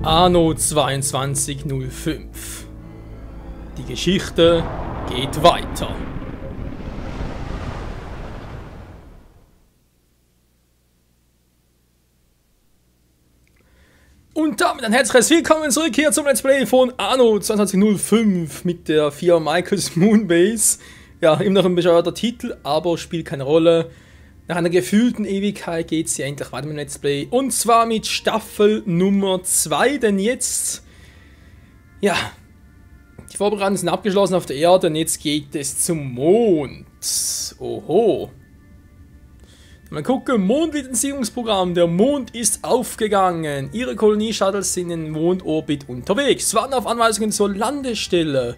Anno 2205. Die Geschichte geht weiter. Und damit ein herzliches Willkommen zurück hier zum Let's Play von Anno 2205 mit der Firma Michael's Moonbase. Ja, immer noch ein bescheuerter Titel, aber spielt keine Rolle. Nach einer gefühlten Ewigkeit geht es ja endlich weiter mit dem Let's Play. Und zwar mit Staffel Nummer 2, denn jetzt, ja, die Vorbereitungen sind abgeschlossen auf der Erde und jetzt geht es zum Mond. Oho. Mal gucken, Mondlizenzierungsprogramm. Der Mond ist aufgegangen. Ihre Kolonie-Shuttles sind in den Mondorbit unterwegs. Warten auf Anweisungen zur Landestelle.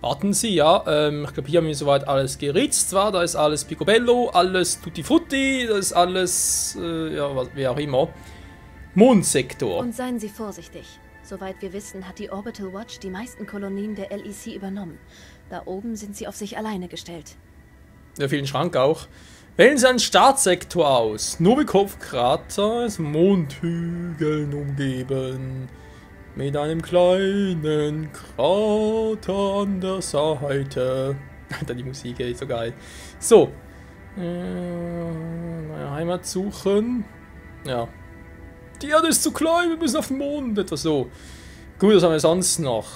Warten Sie, ja. Ich glaube, hier haben wir soweit alles geritzt. Da ist alles Picobello, alles Tutti Frutti, das ist alles, ja, wie auch immer. Mondsektor. Und seien Sie vorsichtig. Soweit wir wissen, hat die Orbital Watch die meisten Kolonien der LEC übernommen. Da oben sind sie auf sich alleine gestellt. Ja, vielen Schrank auch. Wählen Sie einen Startsektor aus. Novikov-Krater ist Mondhügeln umgeben. Mit einem kleinen Krater an der Seite. Alter, die Musik ist so geil. So. Neue Heimat suchen. Ja. Die Erde ist zu klein, wir müssen auf den Mond. Etwa so. Gut, was haben wir sonst noch?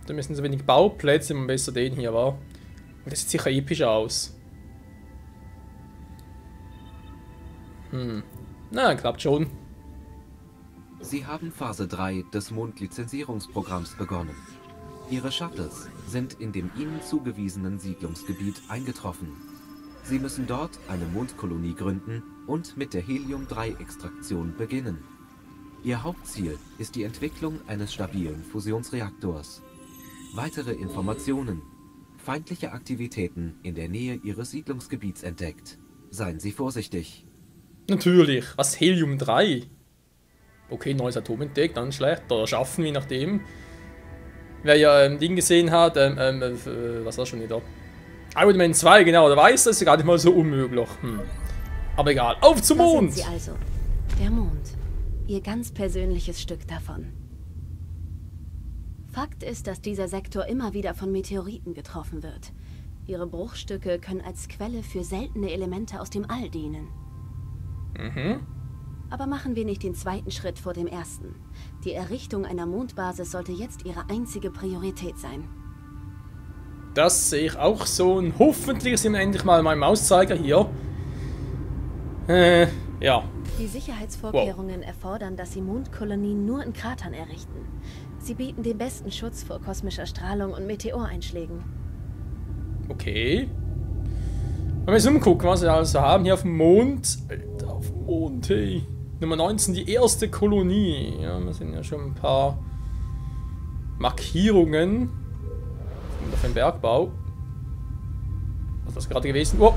Da müssen so wenig Bauplätze, immer besser den hier war. Und das sieht sicher episch aus. Na, klappt schon. Sie haben Phase 3 des Mondlizenzierungsprogramms begonnen. Ihre Shuttles sind in dem ihnen zugewiesenen Siedlungsgebiet eingetroffen. Sie müssen dort eine Mondkolonie gründen und mit der Helium-3-Extraktion beginnen. Ihr Hauptziel ist die Entwicklung eines stabilen Fusionsreaktors. Weitere Informationen: feindliche Aktivitäten in der Nähe Ihres Siedlungsgebiets entdeckt. Seien Sie vorsichtig. Natürlich. Was? Helium-3? Okay, neues Atom entdeckt, dann schlecht. Oder schaffen, je nachdem. Wer ja ein Ding gesehen hat, was war schon wieder? Iron Man 2, genau, der weiß, das ist gar nicht mal so unmöglich. Aber egal, auf zum Mond! Da sind sie also. Der Mond. Ihr ganz persönliches Stück davon. Fakt ist, dass dieser Sektor immer wieder von Meteoriten getroffen wird. Ihre Bruchstücke können als Quelle für seltene Elemente aus dem All dienen. Aber machen wir nicht den zweiten Schritt vor dem ersten. Die Errichtung einer Mondbasis sollte jetzt Ihre einzige Priorität sein. Das sehe ich auch so. Und hoffentlich sind wir endlich mal mein Mauszeiger hier. Ja. Die Sicherheitsvorkehrungen erfordern, dass Sie Mondkolonien nur in Kratern errichten. Sie bieten den besten Schutz vor kosmischer Strahlung und Meteoreinschlägen. Okay. Wenn wir jetzt umgucken, was wir also haben hier auf dem Mond. Alter, auf dem Mond, hey. Nummer 19, die erste Kolonie. Ja, wir sind ja schon ein paar Markierungen. Auf dem Bergbau. Was ist das gerade gewesen? Oh.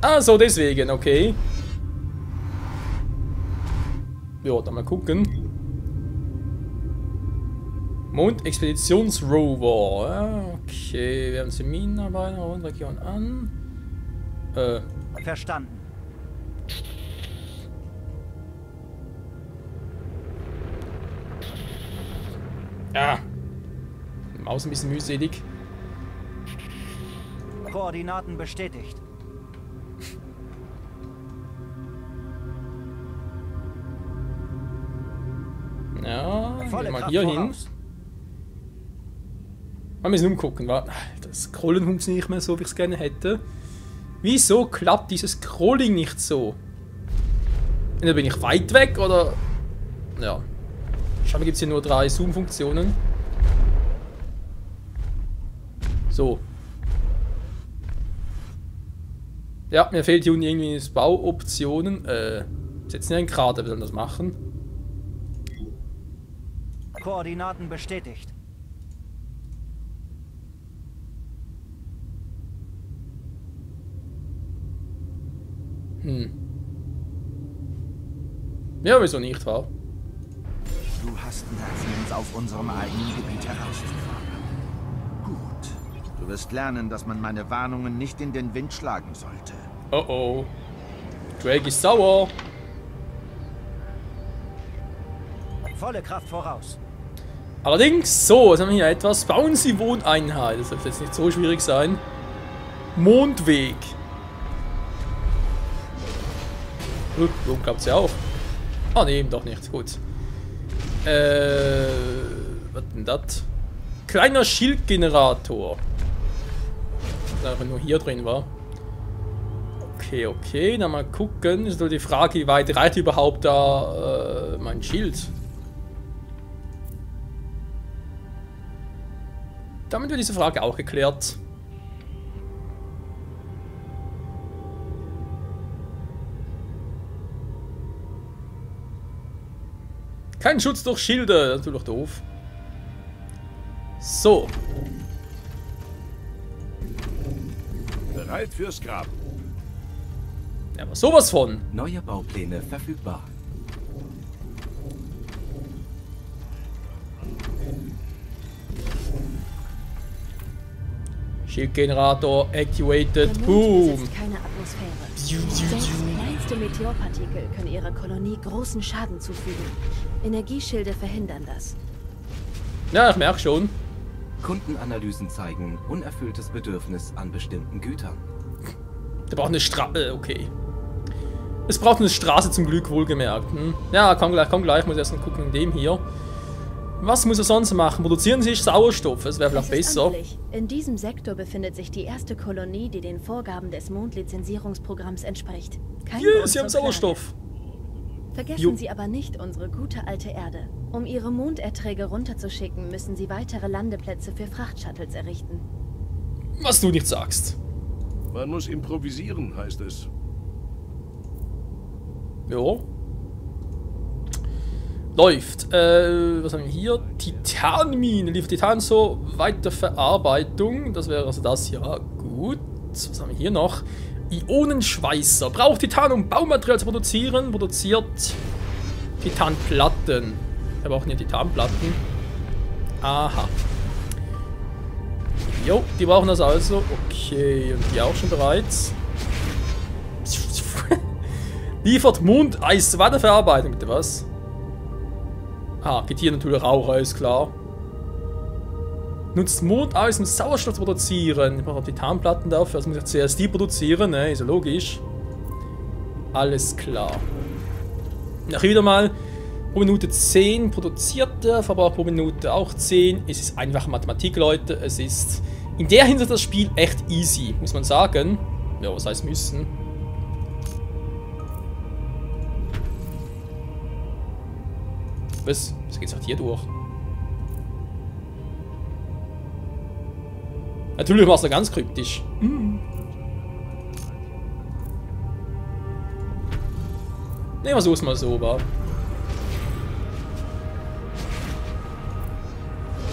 Ah, so deswegen, okay. Ja, dann mal gucken. Mond-Expeditionsrover. Okay, wir haben sie Minenarbeiter und Region an. Verstanden. Ja. Maus ein bisschen mühselig. Koordinaten bestätigt. Ja, Volle gehen wir Kraft hier hin. voraus. Wir müssen umgucken. Das Scrollen funktioniert nicht mehr so, wie ich es gerne hätte. Wieso klappt dieses Scrolling nicht so? Entweder bin ich weit weg oder... Ja. Scheinbar gibt es hier nur 3 Zoom-Funktionen. So. Ja, mir fehlt hier unten irgendwie das Bauoptionen. Setzen wir einen Krater, wir sollen das machen. Koordinaten bestätigt. Ja, wieso nicht, wa? Du hast Merzen, uns auf unserem eigenen Gebiet herauszufordern. Gut. Du wirst lernen, dass man meine Warnungen nicht in den Wind schlagen sollte. Oh oh. Drake ist sauer. Volle Kraft voraus. Allerdings, so, jetzt haben wir hier etwas. Bauen Sie Wohneinheit. Das sollte jetzt nicht so schwierig sein. Mondweg. So klappt es ja auch. Ah, ne, eben doch nicht. Gut. Was denn das? Kleiner Schildgenerator. Das einfach nur hier drin war. Okay, okay. Dann mal gucken. Ist nur die Frage, wie weit reicht überhaupt da mein Schild? Damit wird diese Frage auch geklärt. Kein Schutz durch Schilde, das ist natürlich doof. So. Bereit fürs Grab. Ja, aber sowas von. Neue Baupläne verfügbar. Schildgenerator activated. Der Mond Boom. besitzt keine Atmosphäre. Selbst kleinste Meteorpartikel können ihrer Kolonie großen Schaden zufügen. Energieschilde verhindern das. Ja, ich merke schon. Kundenanalysen zeigen unerfülltes Bedürfnis an bestimmten Gütern. Der braucht eine Straße. Okay. Es braucht eine Straße zum Glück, wohlgemerkt. Hm? Ja, komm gleich. Muss erst mal gucken in dem hier. Was muss er sonst machen? Produzieren Sie Sauerstoff? Das wäre vielleicht besser. Amtlich. In diesem Sektor befindet sich die erste Kolonie, die den Vorgaben des Mondlizenzierungsprogramms entspricht. Kein Yeah, Grund Sie haben zur Klage. Sauerstoff. Vergessen Jo. Sie aber nicht unsere gute alte Erde. Um Ihre Monderträge runterzuschicken, müssen Sie weitere Landeplätze für Frachtshuttles errichten. Was du nicht sagst. Man muss improvisieren, heißt es. Jo. Läuft. Was haben wir hier? Titanmine. Liefert Titan zur Weiterverarbeitung. Das wäre also das hier. Gut. Was haben wir hier noch? Ionenschweißer. Braucht Titan, um Baumaterial zu produzieren. Produziert Titanplatten. Wir brauchen hier Titanplatten. Aha. Jo, die brauchen das also. Okay, und die auch schon bereits. Liefert Mondeis zur Weiterverarbeitung. Bitte was? Ah, geht hier natürlich Rauch, ist klar. Nutzt Mondeis, um Sauerstoff zu produzieren. Ich brauche Titanplatten dafür, also muss ich zuerst die produzieren, ne? Ist ja logisch. Alles klar. Nach wieder mal pro Minute 10 produziert er, Verbrauch pro Minute auch 10. Es ist einfach Mathematik, Leute. Es ist in der Hinsicht das Spiel echt easy, muss man sagen. Ja, was heißt müssen? Was? Was geht's halt hier durch? Natürlich war es da ganz kryptisch. Ne, versuch's mal so, war.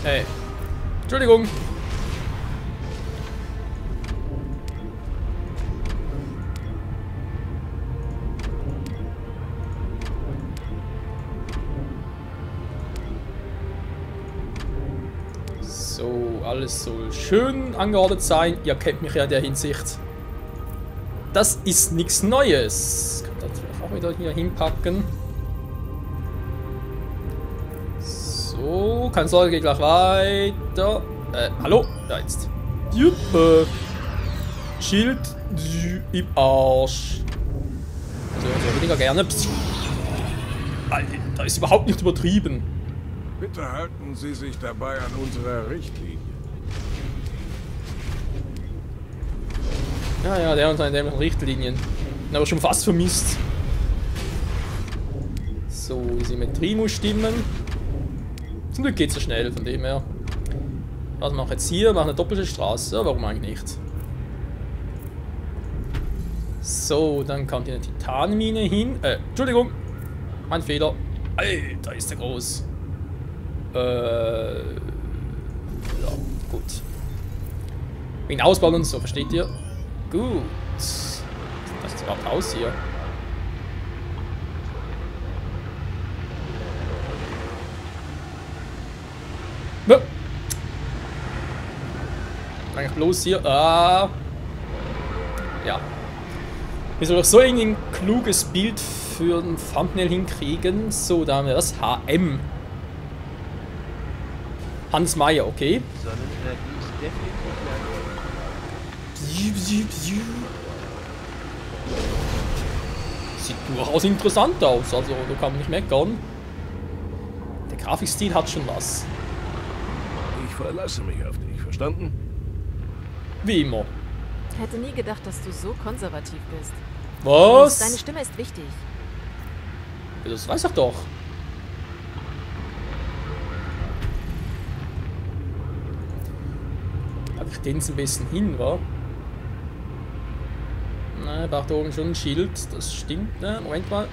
Hey. Entschuldigung. So, alles soll schön angeordnet sein. Ihr kennt mich ja in der Hinsicht. Das ist nichts Neues. Kann das vielleicht auch wieder hier hinpacken. So, keine Sorge, geht gleich weiter. Hallo? Ja, jetzt. Juppe. Schild im Arsch. Also weniger gerne. Alter, ist überhaupt nicht übertrieben. Bitte halten Sie sich dabei an unsere Richtlinie. Ja, der und seine dämlichen Richtlinien. Aber schon fast vermisst. So, Symmetrie muss stimmen. Zum Glück geht es so schnell, von dem her. Was machen wir jetzt hier? Machen eine doppelte Straße. Warum eigentlich nicht? So, dann kommt hier eine Titanmine hin. Entschuldigung. Mein Fehler. Alter, ist der groß. Ja, gut. Wegen Ausbauen und so, versteht ihr? Gut. Was ist überhaupt aus hier? eigentlich bloß hier? Ah. Ja. Wie soll ich so ein kluges Bild für ein Thumbnail hinkriegen? So, da haben wir das. HM. Hans Meyer, okay. Sieht durchaus interessant aus, also da kann man nicht meckern. Der Grafikstil hat schon was. Ich verlasse mich auf dich, verstanden? Wie immer. Hätte nie gedacht, dass du so konservativ bist. Was? Deine Stimme ist wichtig. Ja, das weiß ich doch. Hab ich den so ein bisschen hin, wa? Ne, braucht da oben schon ein Schild. Das stimmt, ne? Moment mal.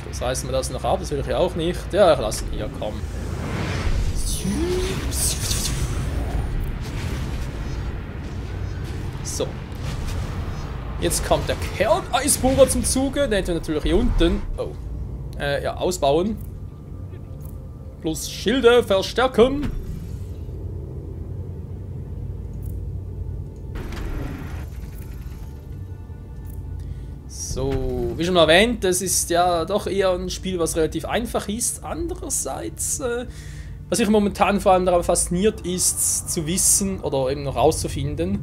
Das reißen wir das noch ab, das will ich ja auch nicht. Ja, ich lasse ihn hier, komm. So. Jetzt kommt der Kerneisbohrer zum Zuge. Den hätten wir natürlich hier unten. Oh. Ja, ausbauen. Plus Schilde verstärken. So, wie schon erwähnt, das ist ja doch eher ein Spiel, was relativ einfach ist. Andererseits, was mich momentan vor allem daran fasziniert, ist zu wissen oder eben noch rauszufinden,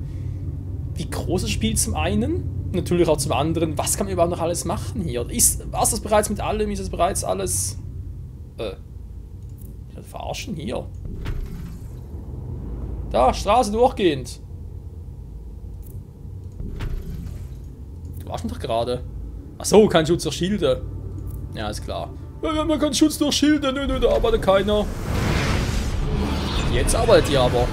wie groß das Spiel zum einen, natürlich auch zum anderen, was kann man überhaupt noch alles machen hier? War es das bereits mit allem? Ist es bereits alles... verarschen hier. Da, Straße durchgehend. Du warst doch gerade. Achso, kein Schutz durch Schilde. Ja, ist klar. Ja, man kann Schutz durch Schilde, nö, da arbeitet keiner. Jetzt arbeitet ihr aber.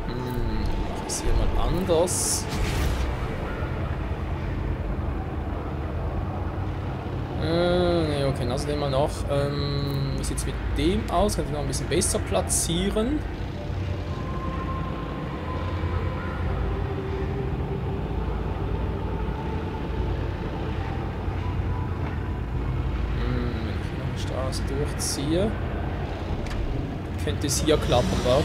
Mach ich hier mal anders. Ne, okay, also den mal noch. Wie sieht es mit dem aus? Kann ich noch ein bisschen besser platzieren. Durchziehe. Könnte es hier klappen, wa?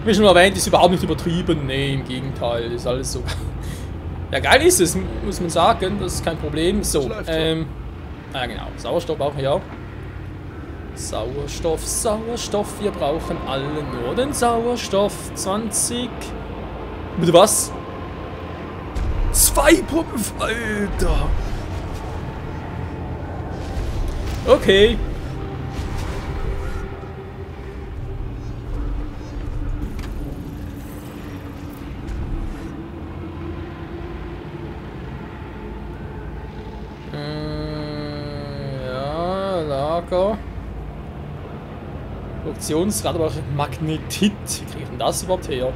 Wie schon erwähnt, ist überhaupt nicht übertrieben. Nee, im Gegenteil, ist alles so. Ja, geil ist es, muss man sagen, das ist kein Problem. So, ja genau, Sauerstoff auch, ja. Sauerstoff, Sauerstoff, wir brauchen alle nur den Sauerstoff. 20. Bitte was? 2 pro... Alter! Okay. Ja, Lager. Produktionsrad, aber auch Magnetit. Wie kriege ich denn das überhaupt her?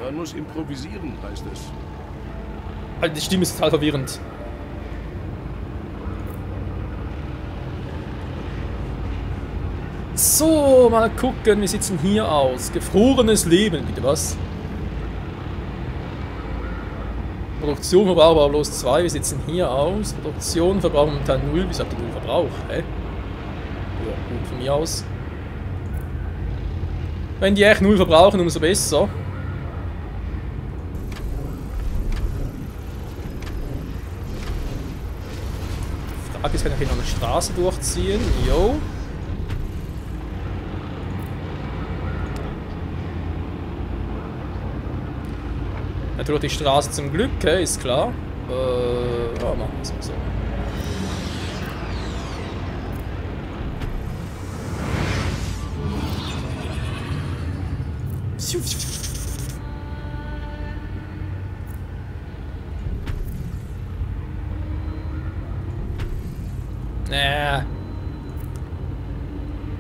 Man muss improvisieren, heißt es. Alter, die Stimme ist total verwirrend. So, mal gucken, wie sieht's denn hier aus? Gefrorenes Leben, bitte was? Produktion verbraucht aber bloß 2, wie sieht's denn hier aus? Produktion verbraucht momentan 0, wieso habt ihr 0 Verbrauch? Hä? Ja, gut von mir aus. Wenn die echt 0 verbrauchen, umso besser. Die Frage ist, kann ich hier noch eine Straße durchziehen? Jo. Natürlich die Straße zum Glück, ist klar. Ja, machen wir es mal so.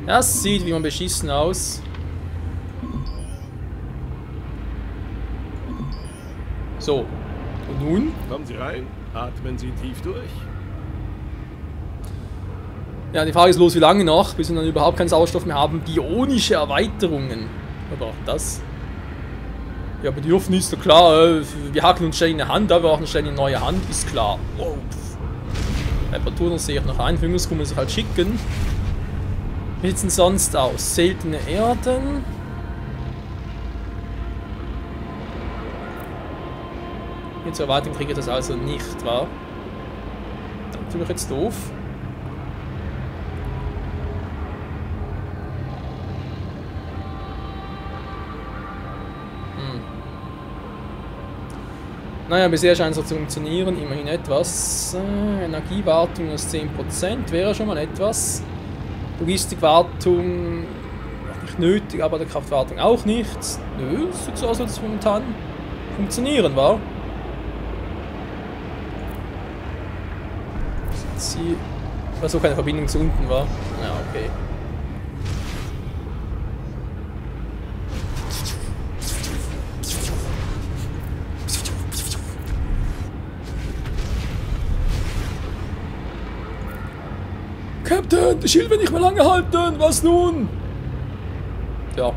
Das sieht wie man beschissen aus. So. Und nun? Kommen Sie rein, atmen Sie tief durch. Ja, die Frage ist bloß, wie lange noch, bis wir dann überhaupt keinen Sauerstoff mehr haben. Bionische Erweiterungen. Aber auch das. Ja, Bedürfnis ist doch klar. Wir hacken uns ständig eine Hand, aber auch ständig eine neue Hand, ist klar. Oh. Reparaturen sehe ich noch ein. Für uns können wir sich halt schicken. Wie sieht es denn sonst aus? Seltene Erden. Jetzt erwarten kriege ich das also nicht, wahr? Das ist natürlich jetzt doof. Naja, bisher scheint es zu funktionieren, immerhin etwas. Energiewartung ist 10%, wäre schon mal etwas. Logistikwartung nicht nötig, aber der Kraftwartung auch nicht. Nö, es sieht so aus, als es momentan funktionieren war. Sie, weil so keine Verbindung zu unten war. Ja, okay. Captain, das Schild wird nicht mehr lange halten. Was nun? Ja.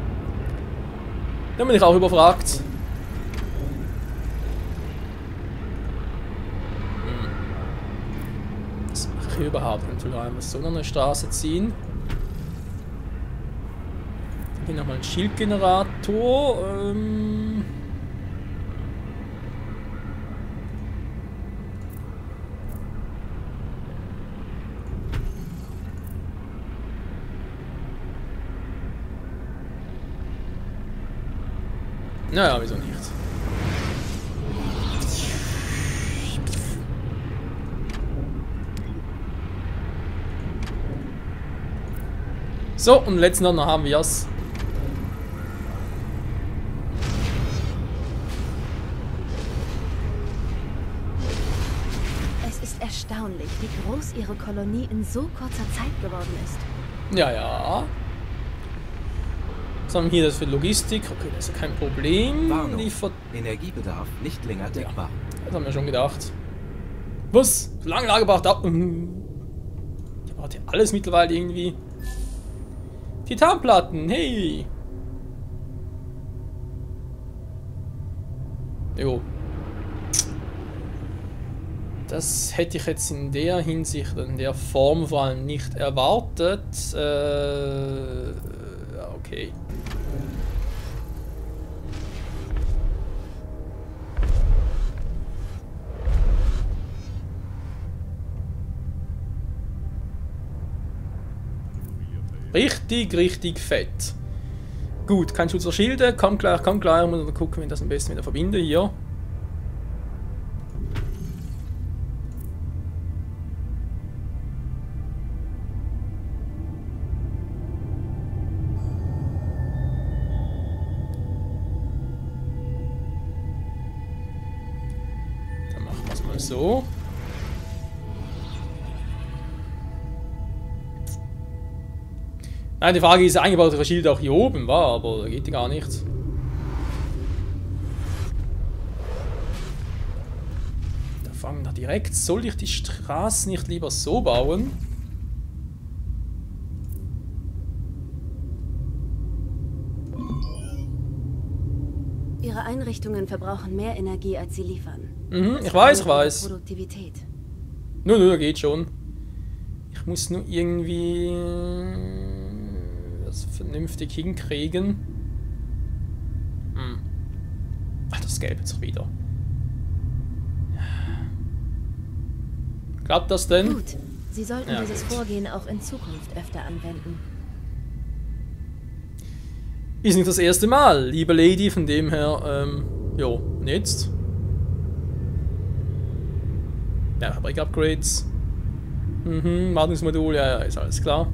Da bin ich auch überfragt. Was mache ich überhaupt? Ich muss so noch eine Straße ziehen. Hier nochmal ein Schildgenerator. Naja, wieso nicht? So, und letzten noch haben wir es. Es ist erstaunlich, wie groß Ihre Kolonie in so kurzer Zeit geworden ist. Ja, ja. Was haben wir hier das für Logistik? Okay, das ist ja kein Problem. Warnung. Energiebedarf nicht länger deckbar. Ja, das haben wir schon gedacht. Was? So lange Lagerbedarf da. Die braucht ja alles mittlerweile irgendwie. Titanplatten, hey! Jo. Das hätte ich jetzt in der Hinsicht, in der Form vor allem nicht erwartet. Okay. Richtig, richtig fett. Gut, kein Schutz der Schilde. Komm gleich, komm gleich. Ich muss gucken, wie ich das am besten wieder verbinde hier. Dann machen wir es mal so. Nein, die Frage ist, eingebaut der Schild auch hier oben war, aber da geht gar nichts. Da fangen wir direkt. Soll ich die Straße nicht lieber so bauen? Ihre Einrichtungen verbrauchen mehr Energie, als sie liefern. Mhm, ich weiß. Produktivität. Nö, geht schon. Ich muss nur irgendwie das vernünftig hinkriegen. Ach, das Gelb jetzt wieder. Klappt das denn? Gut. Sie sollten Ja, dieses gut. Vorgehen auch in Zukunft öfter anwenden. Ist nicht das erste Mal, liebe Lady, von dem her, jo, und jetzt? Ja, Fabrik-Upgrades. Wartungsmodul, ja, ist alles klar.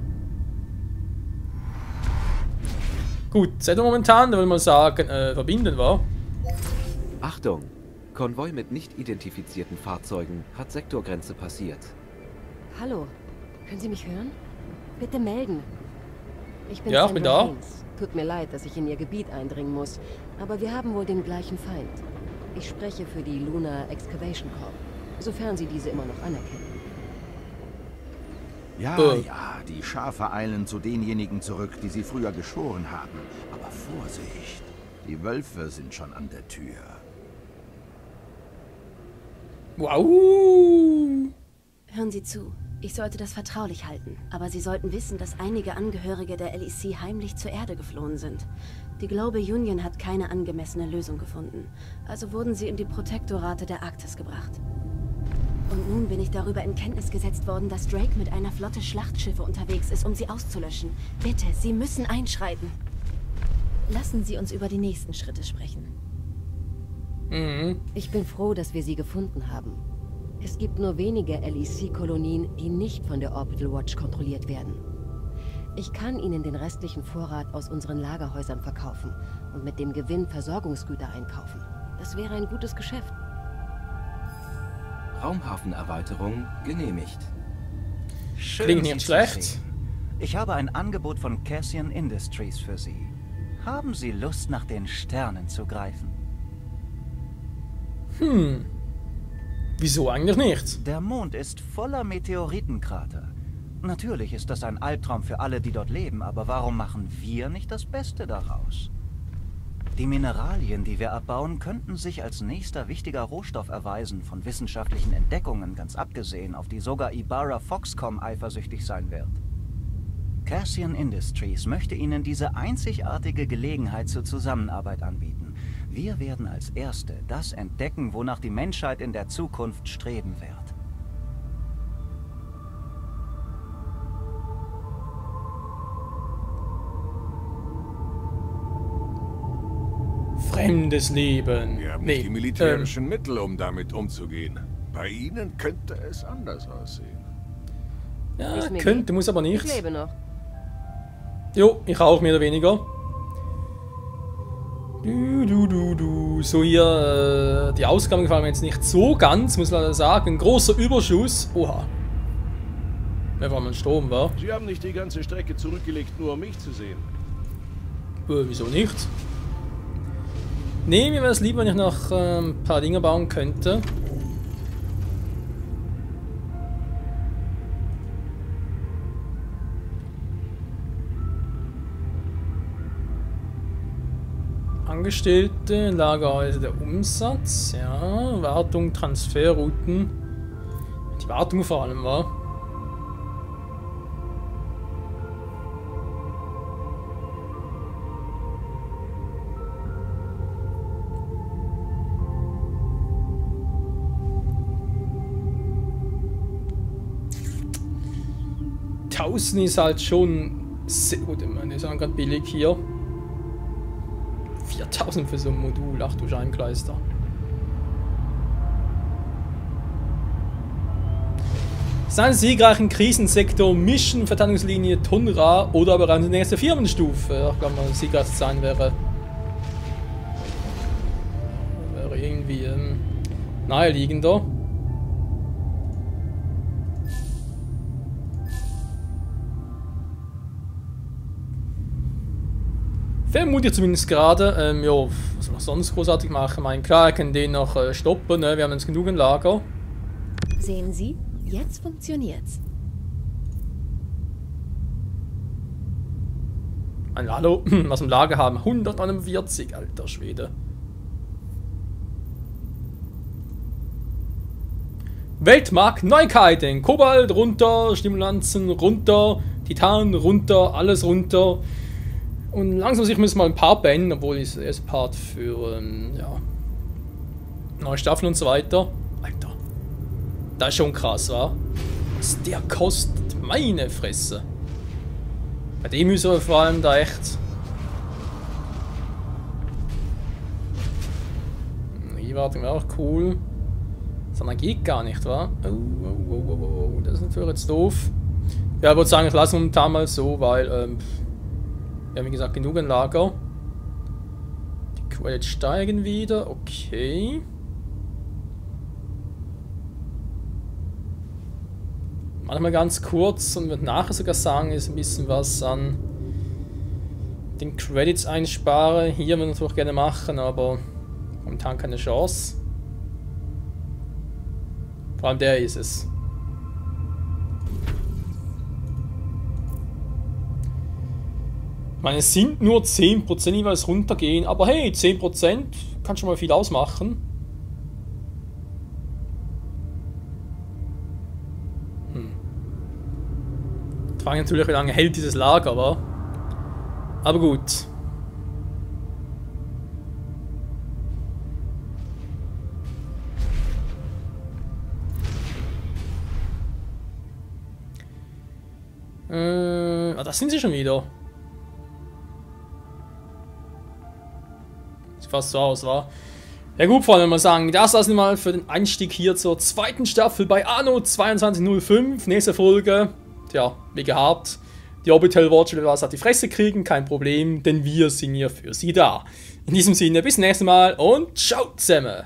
Gut, seid ihr momentan, da will man sagen, verbinden war. Achtung! Konvoi mit nicht identifizierten Fahrzeugen hat Sektorgrenze passiert. Hallo, können Sie mich hören? Bitte melden. Ich bin Ja, ich bin da. Haynes. Tut mir leid, dass ich in Ihr Gebiet eindringen muss, aber wir haben wohl den gleichen Feind. Ich spreche für die Lunar Excavation Corp, sofern Sie diese immer noch anerkennen. Ja, ja, die Schafe eilen zu denjenigen zurück, die sie früher geschoren haben. Aber Vorsicht, die Wölfe sind schon an der Tür. Wow! Hören Sie zu. Ich sollte das vertraulich halten, aber Sie sollten wissen, dass einige Angehörige der LEC heimlich zur Erde geflohen sind. Die Global Union hat keine angemessene Lösung gefunden, also wurden sie in die Protektorate der Arktis gebracht. Und nun bin ich darüber in Kenntnis gesetzt worden, dass Drake mit einer Flotte Schlachtschiffe unterwegs ist, um sie auszulöschen. Bitte, Sie müssen einschreiten. Lassen Sie uns über die nächsten Schritte sprechen. Ich bin froh, dass wir sie gefunden haben. Es gibt nur wenige LEC-Kolonien, die nicht von der Orbital Watch kontrolliert werden. Ich kann Ihnen den restlichen Vorrat aus unseren Lagerhäusern verkaufen und mit dem Gewinn Versorgungsgüter einkaufen. Das wäre ein gutes Geschäft. Raumhafenerweiterung genehmigt. Klingt nicht schlecht. Ich habe ein Angebot von Cassian Industries für Sie. Haben Sie Lust, nach den Sternen zu greifen? Wieso eigentlich nicht? Der Mond ist voller Meteoritenkrater. Natürlich ist das ein Albtraum für alle, die dort leben, aber warum machen wir nicht das Beste daraus? Die Mineralien, die wir abbauen, könnten sich als nächster wichtiger Rohstoff erweisen, von wissenschaftlichen Entdeckungen ganz abgesehen, auf die sogar Ibarra Foxcom eifersüchtig sein wird. Cassian Industries möchte Ihnen diese einzigartige Gelegenheit zur Zusammenarbeit anbieten. Wir werden als Erste das entdecken, wonach die Menschheit in der Zukunft streben wird. Fremdes Leben. Wir haben nicht die militärischen Mittel, um damit umzugehen. Bei Ihnen könnte es anders aussehen. Ja, könnte, muss aber nicht. Ich lebe noch. Jo, ich auch mehr oder weniger. So hier, die Ausgaben gefallen mir jetzt nicht so ganz, muss man sagen. Ein großer Überschuss. Oha. Wenn man mal Strom war. Sie haben nicht die ganze Strecke zurückgelegt, nur um mich zu sehen. Wieso nicht? Nee, mir wäre es lieber, wenn ich noch ein paar Dinge bauen könnte. Angestellte, Lagerhäuser, der Umsatz, ja, Wartung, Transferrouten. Die Wartung vor allem war. Tausend ist halt schon sehr gut, ich meine, ist auch gerade billig hier. 4000 für so ein Modul, ach du Scheinkleister. Seinen siegreichen Krisensektor Mission Verteidigungslinie Tonra oder bereits die nächste Firmenstufe. Ich glaube, mal siegreich sein wäre irgendwie naheliegender. Vermute ich zumindest gerade. Ja, was soll ich sonst großartig machen? Ich meine, klar, ich kann den noch stoppen, ne? Wir haben jetzt genug im Lager. Sehen Sie, jetzt funktioniert's. Hallo, was im Lager haben? 141, alter Schwede. Weltmarkt Neuigkeiten. Kobalt runter, Stimulanzen runter, Titan runter, alles runter. Und langsam sich müssen mal ein paar beenden, obwohl ich das erste Part für ja, neue Staffeln und so weiter. Alter, das ist schon krass, wa? Was der kostet, meine Fresse. Bei dem müssen wir vor allem da echt. Die Wartung wäre auch cool. Sondern geht gar nicht, wa? Oh, das ist natürlich jetzt doof. Ja, ich würde sagen, ich lasse momentan mal so, weil wir haben wie gesagt genug im Lager. Die Credits steigen wieder, okay. Manchmal ganz kurz und wird nachher sogar sagen, ist ein bisschen was an den Credits einspare. Hier würde ich natürlich gerne machen, aber momentan keine Chance. Vor allem der ist es. Ich meine, es sind nur 10% jeweils runtergehen, aber hey, 10% kann schon mal viel ausmachen. Ich frage natürlich, wie lange hält dieses Lager, aber gut. Das sind sie schon wieder. Sieht fast so aus, wa? Ja gut, Freunde, mal sagen, das lassen wir mal für den Einstieg hier zur zweiten Staffel bei Anno 2205. Nächste Folge, tja, wie gehabt, die Orbital Watch will was auf die Fresse kriegen, kein Problem, denn wir sind hier für sie da. In diesem Sinne, bis zum nächsten Mal und ciao zusammen.